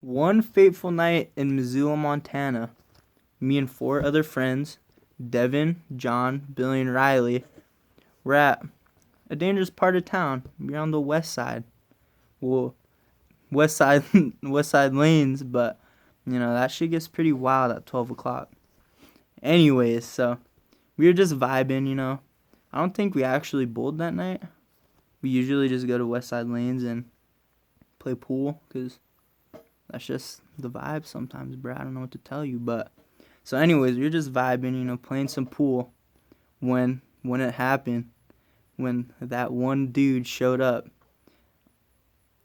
One fateful night in Missoula, Montana, me and four other friends, Devin, John, Billy, and Riley, were at a dangerous part of town. We're on the west side. Well, west side, west side lanes, but that shit gets pretty wild at 12 o'clock. Anyways, so we were just vibing. I don't think we actually bowled that night. We usually just go to west side lanes and play pool because that's just the vibe sometimes, bro. I don't know what to tell you, but so anyways, we were just vibing, playing some pool when it happened, when that one dude showed up.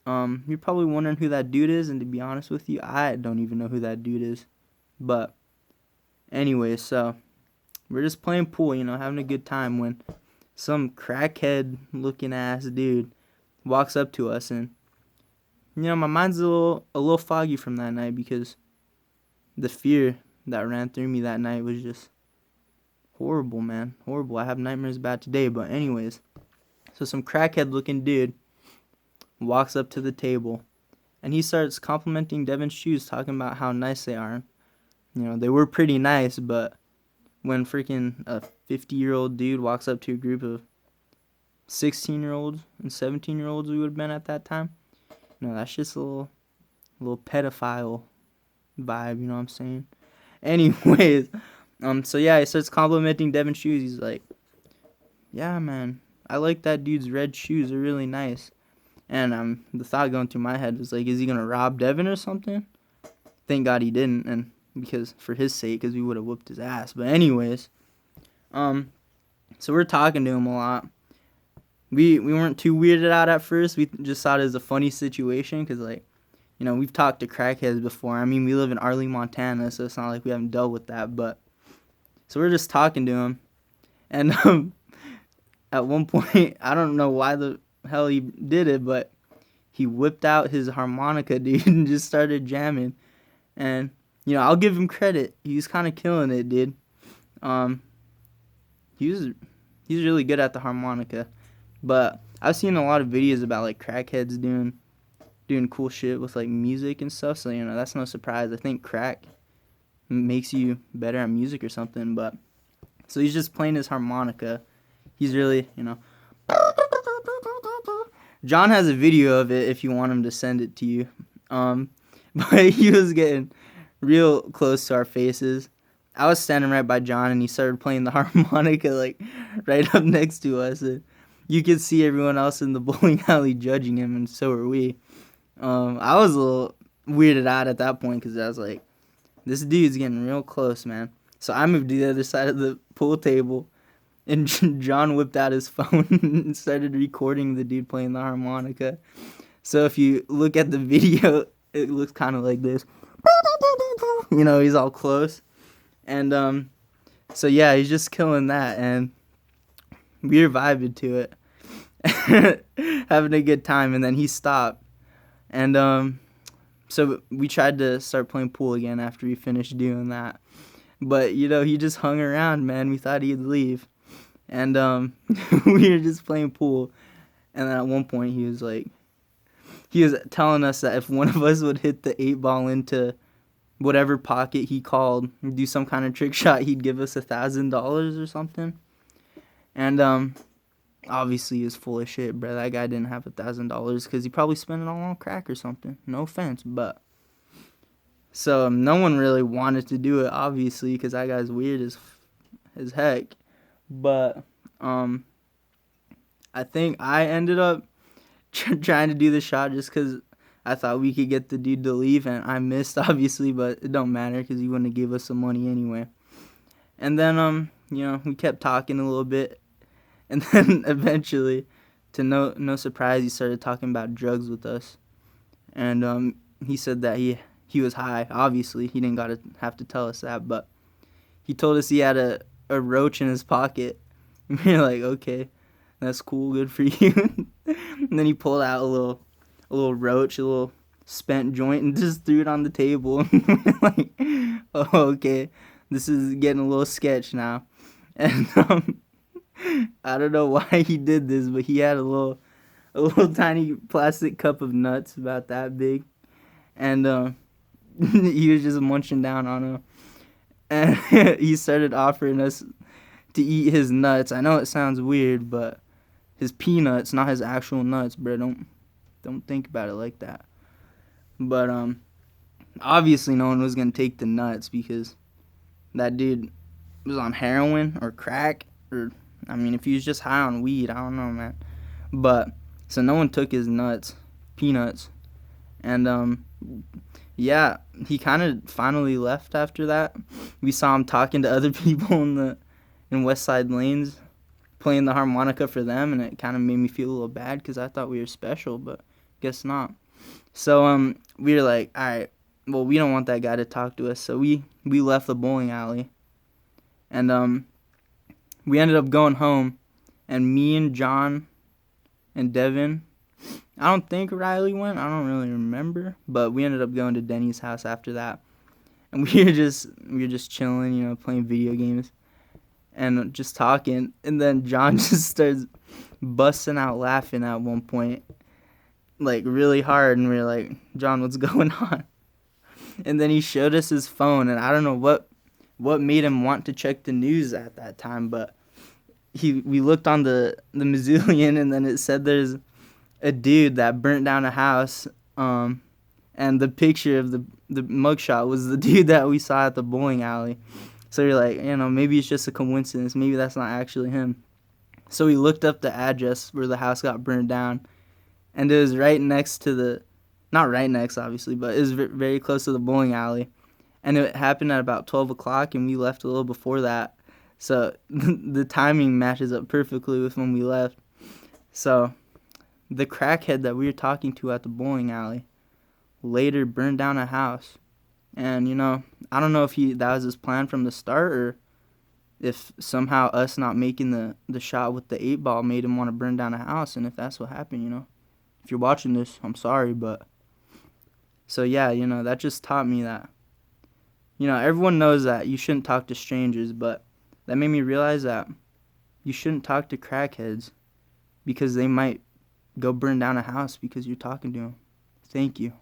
You're probably wondering who that dude is, and to be honest with you, I don't even know who that dude is. But anyways, so we're just playing pool, having a good time when some crackhead looking ass dude walks up to us, and my mind's a little foggy from that night because the fear that ran through me that night was just horrible, man. Horrible. I have nightmares about today, but anyways. So some crackhead looking dude walks up to the table and he starts complimenting Devin's shoes, talking about how nice they are. They were pretty nice, but when freaking a 50-year-old dude walks up to a group of 16-year-olds and 17-year-olds we would have been at that time, that's just a little pedophile vibe, you know what I'm saying? Anyways, so yeah, he starts complimenting Devin's shoes. He's like, yeah, man, I like that dude's red shoes. They're really nice. And the thought going through my head was like, is he going to rob Devin or something? Thank God he didn't, and because for his sake, because we would have whooped his ass. But anyways, so we're talking to him a lot. We weren't too weirded out at first. We just thought it was a funny situation because, we've talked to crackheads before. I mean, we live in Arlington, Montana, so it's not like we haven't dealt with that. But so we're just talking to him, and at one point, I don't know why the hell he did it, but he whipped out his harmonica, dude, and just started jamming. And I'll give him credit. He was kind of killing it, dude. He's really good at the harmonica. But I've seen a lot of videos about crackheads doing cool shit with music and stuff. So that's no surprise. I think crack makes you better at music or something. But so he's just playing his harmonica. He's really John has a video of it if you want him to send it to you. But he was getting real close to our faces. I was standing right by John, and he started playing the harmonica right up next to us. And you could see everyone else in the bowling alley judging him, and so were we. I was a little weirded out at that point because I was like, this dude's getting real close, man. So I moved to the other side of the pool table, and John whipped out his phone and started recording the dude playing the harmonica. So if you look at the video, it looks kind of like this. He's all close. And so yeah, he's just killing that, and we were vibing to it, having a good time. And then he stopped, and so we tried to start playing pool again after we finished doing that. But he just hung around, man. We thought he'd leave, and we were just playing pool. And then at one point he was telling us that if one of us would hit the 8-ball into whatever pocket he called, do some kind of trick shot, he'd give us $1,000 or something. And obviously he was full of shit, bro. That guy didn't have $1,000 because he probably spent it all on crack or something. No offense, but so no one really wanted to do it, obviously, because that guy's weird as heck. But I think I ended up trying to do the shot just because I thought we could get the dude to leave, and I missed, obviously, but it don't matter because he wouldn't have give us some money anyway. And then we kept talking a little bit, and then eventually, to no surprise, he started talking about drugs with us. And he said that he was high. Obviously, he didn't have to tell us that, but he told us he had a roach in his pocket. And we were like, okay, that's cool, good for you. And then he pulled out a little roach, a little spent joint, and just threw it on the table. And we're like, oh, okay, this is getting a little sketch now. And I don't know why he did this, but he had a little tiny plastic cup of nuts about that big, and he was just munching down on him, and he started offering us to eat his nuts. I know it sounds weird, but his peanuts, not his actual nuts, bro. Don't think about it like that. But obviously no one was gonna take the nuts because that dude was on heroin or crack, or I mean, if he was just high on weed, I don't know, man. But so no one took his nuts, peanuts, and yeah, he kind of finally left after that. We saw him talking to other people in Westside lanes, playing the harmonica for them, and it kind of made me feel a little bad because I thought we were special, but guess not. So we were like, all right, well, we don't want that guy to talk to us, so we left the bowling alley, and we ended up going home, and me and John and Devin, I don't think Riley went, I don't really remember, but we ended up going to Denny's house after that, and we were just chilling, you know, playing video games and just talking, and then John just starts busting out laughing at one point, like really hard, and we were like, John, what's going on? And then he showed us his phone, and I don't know what made him want to check the news at that time, but we looked on the Missoulian, and then it said there's a dude that burnt down a house, and the picture of the mugshot was the dude that we saw at the bowling alley. So you're like, you know, maybe it's just a coincidence. Maybe that's not actually him. So we looked up the address where the house got burned down, and it was right next to not right next, obviously, but it was very close to the bowling alley. And it happened at about 12 o'clock, and we left a little before that. So the timing matches up perfectly with when we left. So the crackhead that we were talking to at the bowling alley later burned down a house. And, you know, I don't know if that was his plan from the start, or if somehow us not making the shot with the 8-ball made him want to burn down a house. And if that's what happened, you know, if you're watching this, I'm sorry. But so, yeah, you know, that just taught me that, you know, everyone knows that you shouldn't talk to strangers, but that made me realize that you shouldn't talk to crackheads because they might go burn down a house because you're talking to them. Thank you.